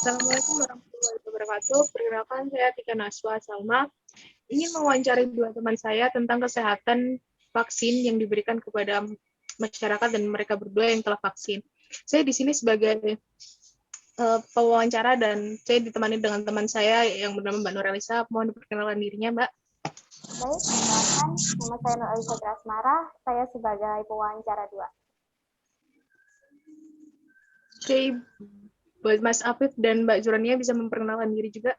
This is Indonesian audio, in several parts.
Assalamualaikum warahmatullahi wabarakatuh. Perkenalkan, saya Tika Naswa Salma. Ingin mewawancari dua teman saya tentang kesehatan vaksin yang diberikan kepada masyarakat dan mereka berdua yang telah vaksin. Saya di sini sebagai pewawancara dan saya ditemani dengan teman saya yang bernama Mbak Nurelisa. Mohon diperkenalkan dirinya, Mbak. Baik, perkenalkan, nama saya Nurelisa Asmara. Saya sebagai pewawancara 2. Oke, buat Mas Afif dan Mbak Zurania bisa memperkenalkan diri juga.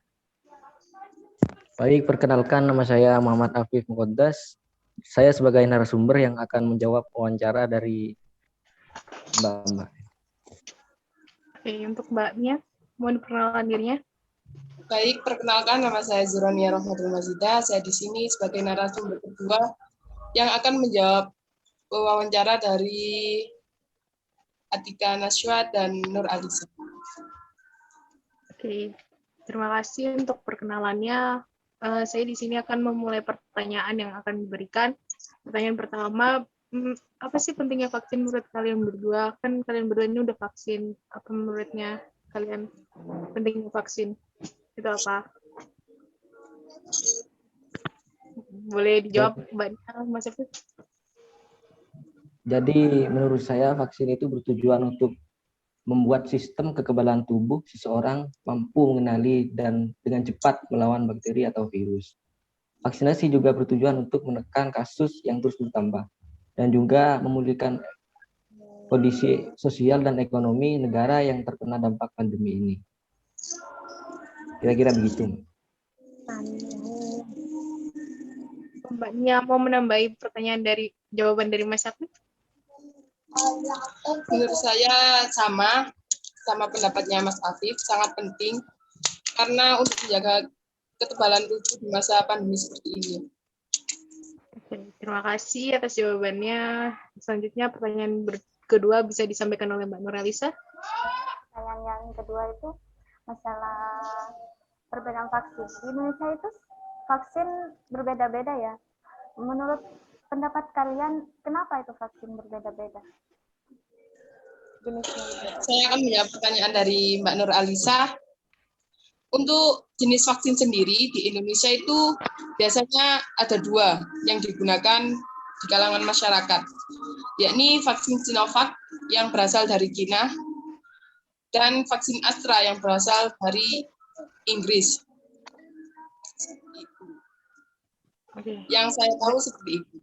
Baik, perkenalkan nama saya Muhammad Afif Muqaddas. Saya sebagai narasumber yang akan menjawab wawancara dari Mbak. Oke, untuk Mbaknya, mohon diperkenalkan dirinya. Baik, perkenalkan nama saya Zurania Rahmatul Mazidah. Saya di sini sebagai narasumber kedua yang akan menjawab wawancara dari Atika Naswa dan Nur Alisa. Oke, terima kasih untuk perkenalannya. Saya di sini akan memulai pertanyaan yang akan diberikan. Pertanyaan pertama, apa sih pentingnya vaksin menurut kalian berdua? Kan kalian berdua ini udah vaksin. Apa menurutnya kalian pentingnya vaksin? Itu apa? Boleh dijawab, Mbaknya, Mas Afif? Jadi menurut saya vaksin itu bertujuan untuk membuat sistem kekebalan tubuh seseorang mampu mengenali dan dengan cepat melawan bakteri atau virus. Vaksinasi juga bertujuan untuk menekan kasus yang terus bertambah dan juga memulihkan kondisi sosial dan ekonomi negara yang terkena dampak pandemi ini. Kira-kira begitu. Mbaknya mau menambahi pertanyaan dari jawaban dari Mas Afif? Menurut saya sama pendapatnya Mas Afif, sangat penting karena untuk menjaga ketebalan tubuh di masa pandemi seperti ini. Oke, terima kasih atas jawabannya. Selanjutnya pertanyaan kedua bisa disampaikan oleh Mbak Nurelisa. Pertanyaan yang kedua itu masalah perbedaan vaksin. Di Indonesia itu vaksin berbeda-beda ya. Menurut pendapat kalian, kenapa itu vaksin berbeda-beda? Saya akan menjawab pertanyaan dari Mbak Nur Alisa. Untuk jenis vaksin sendiri di Indonesia itu biasanya ada 2 yang digunakan di kalangan masyarakat, yakni vaksin Sinovac yang berasal dari China dan vaksin Astra yang berasal dari Inggris. Yang saya tahu seperti itu.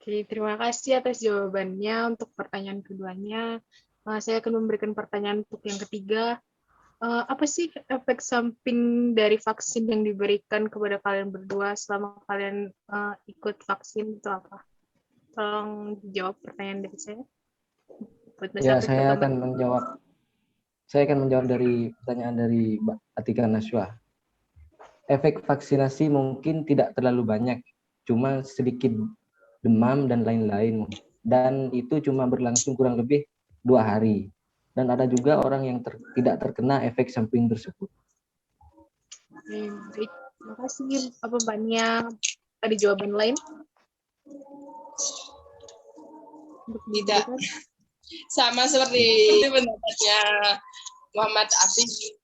Oke, terima kasih atas jawabannya. Untuk pertanyaan keduanya, saya akan memberikan pertanyaan untuk yang ketiga. Apa sih efek samping dari vaksin yang diberikan kepada kalian berdua selama kalian ikut vaksin itu apa? Tolong dijawab pertanyaan dari saya. Ya, saya akan menjawab dari pertanyaan dari Mbak Atika Naswa. Efek vaksinasi mungkin tidak terlalu banyak, cuma sedikit demam dan lain-lain. Dan itu cuma berlangsung kurang lebih 2 hari. Dan ada juga orang yang tidak terkena efek samping tersebut. Baik, terima kasih. Apa Mbaknya ada jawaban lain? Tidak. Sama seperti pendapatnya Muhammad Afif.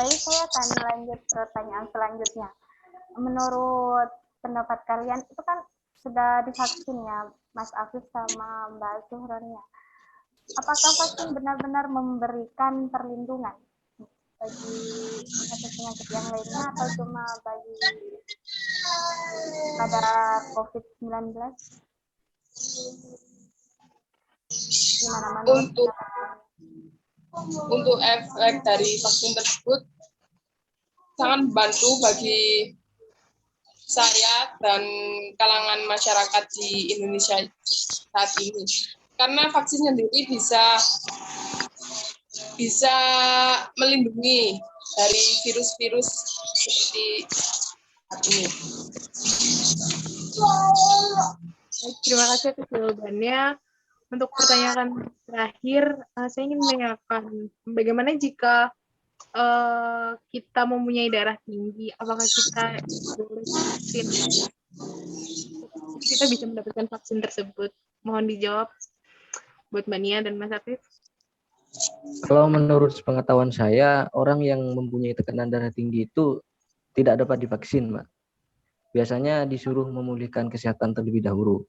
Baik, saya akan lanjut ke pertanyaan selanjutnya. Menurut pendapat kalian, itu kan sudah divaksin ya, Mas Afif sama Mbak Zuhronia. Apakah vaksin benar-benar memberikan perlindungan bagi penyakit-penyakit yang lainnya atau cuma bagi pada COVID-19? Gimana menurut untuk efek dari vaksin tersebut sangat membantu bagi saya dan kalangan masyarakat di Indonesia saat ini. Karena vaksin sendiri bisa melindungi dari virus-virus seperti saat ini. Terima kasih atas jawabannya. Untuk pertanyaan terakhir, saya ingin menanyakan bagaimana jika kita mempunyai darah tinggi, apakah kita boleh vaksin? Kita bisa mendapatkan vaksin tersebut. Mohon dijawab buat Mbak Nia dan Mas Afif. Kalau menurut pengetahuan saya, orang yang mempunyai tekanan darah tinggi itu tidak dapat divaksin, Mbak. Biasanya disuruh memulihkan kesehatan terlebih dahulu.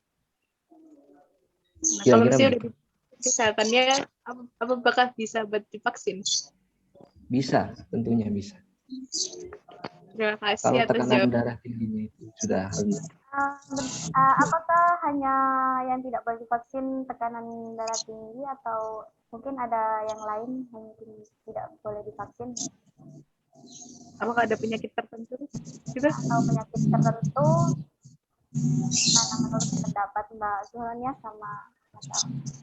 Nah, kalau Kira-kira misalnya udah begitu. kesehatannya, apakah bisa buat divaksin? Bisa, tentunya bisa. Terima Kalau kasih atas tekanan jawaban. darah tingginya itu sudah rendah. Apakah hanya yang tidak boleh divaksin tekanan darah tinggi atau mungkin ada yang lain yang mungkin tidak boleh divaksin Apakah ada penyakit tertentu gitu? atau penyakit tertentu? Mana menurut pendapat Mbak Zuhronia sama Mas Afif?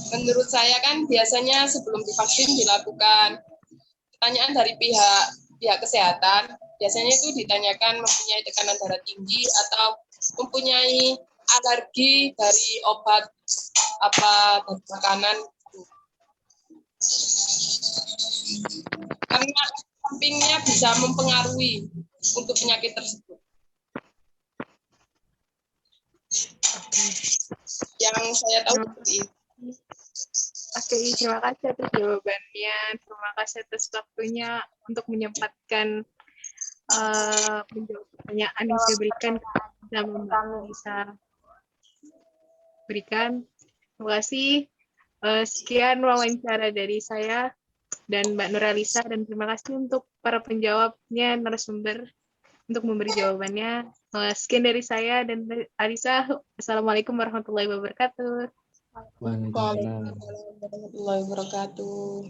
Menurut saya kan biasanya sebelum divaksin dilakukan pertanyaan dari pihak kesehatan. Biasanya itu ditanyakan mempunyai tekanan darah tinggi atau mempunyai alergi dari obat apa dari makanan. Karena sampingnya bisa mempengaruhi untuk penyakit tersebut. Yang saya tahu seperti itu. Oke, terima kasih atas jawabannya. Terima kasih atas waktunya untuk menyempatkan menjawab pertanyaan yang saya berikan sama Mbak bisa berikan. Terima kasih. Sekian wawancara dari saya dan Mbak Nuralisa, dan terima kasih untuk para penjawabnya, narasumber, untuk memberi jawabannya. Sekian dari saya dan Alisa. Assalamualaikum warahmatullahi wabarakatuh. Waalaikumsalam. Waalaikumsalam warahmatullahi wabarakatuh.